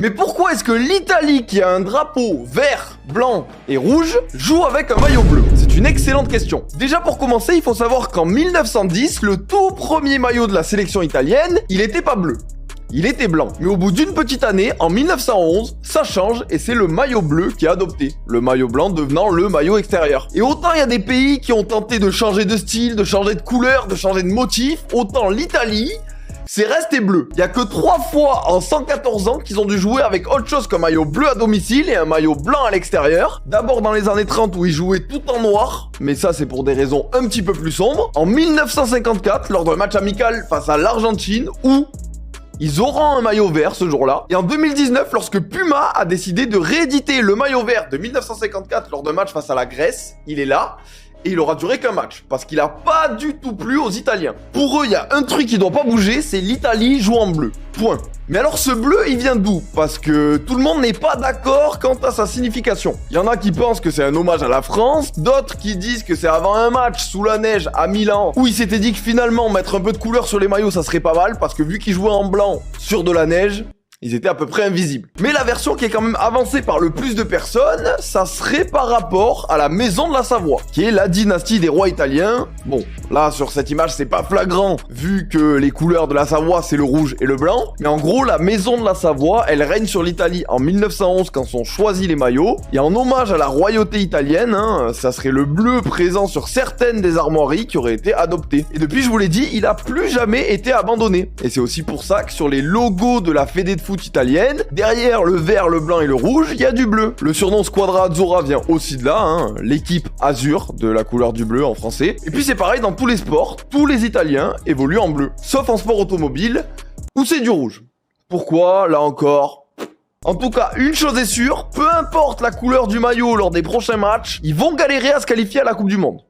Mais pourquoi est-ce que l'Italie, qui a un drapeau vert, blanc et rouge, joue avec un maillot bleu? C'est une excellente question. Déjà pour commencer, il faut savoir qu'en 1910, le tout premier maillot de la sélection italienne, il était pas bleu. Il était blanc. Mais au bout d'une petite année, en 1911, ça change et c'est le maillot bleu qui est adopté. Le maillot blanc devenant le maillot extérieur. Et autant il y a des pays qui ont tenté de changer de style, de changer de couleur, de changer de motif, autant l'Italie, c'est resté bleu. Il y a que 3 fois en 114 ans qu'ils ont dû jouer avec autre chose qu'un maillot bleu à domicile et un maillot blanc à l'extérieur. D'abord dans les années 30 où ils jouaient tout en noir, mais ça c'est pour des raisons un petit peu plus sombres. En 1954, lors d'un match amical face à l'Argentine, où ils auront un maillot vert ce jour-là. Et en 2019, lorsque Puma a décidé de rééditer le maillot vert de 1954 lors d'un match face à la Grèce, il est là. Et il aura duré qu'un match, parce qu'il a pas du tout plu aux Italiens. Pour eux, il y a un truc qui doit pas bouger, c'est l'Italie joue en bleu. Point. Mais alors ce bleu, il vient d'où? Parce que tout le monde n'est pas d'accord quant à sa signification. Il y en a qui pensent que c'est un hommage à la France, d'autres qui disent que c'est avant un match sous la neige à Milan, où il s'était dit que finalement mettre un peu de couleur sur les maillots, ça serait pas mal, parce que vu qu'ils jouaient en blanc sur de la neige, ils étaient à peu près invisibles. Mais la version qui est quand même avancée par le plus de personnes, ça serait par rapport à la maison de la Savoie, qui est la dynastie des rois italiens. Bon, là, sur cette image, c'est pas flagrant, vu que les couleurs de la Savoie, c'est le rouge et le blanc. Mais en gros, la maison de la Savoie, elle règne sur l'Italie en 1911 quand sont choisis les maillots. Et en hommage à la royauté italienne, ça serait le bleu présent sur certaines des armoiries qui auraient été adoptées. Et depuis, je vous l'ai dit, il a plus jamais été abandonné. Et c'est aussi pour ça que sur les logos de la Fédé de foot italienne, derrière le vert, le blanc et le rouge, il y a du bleu. Le surnom Squadra Azzurra vient aussi de là, l'équipe azur, de la couleur du bleu en français. Et puis c'est pareil dans tous les sports, tous les Italiens évoluent en bleu, sauf en sport automobile, où c'est du rouge. Pourquoi, là encore? En tout cas, une chose est sûre, peu importe la couleur du maillot lors des prochains matchs, ils vont galérer à se qualifier à la Coupe du Monde.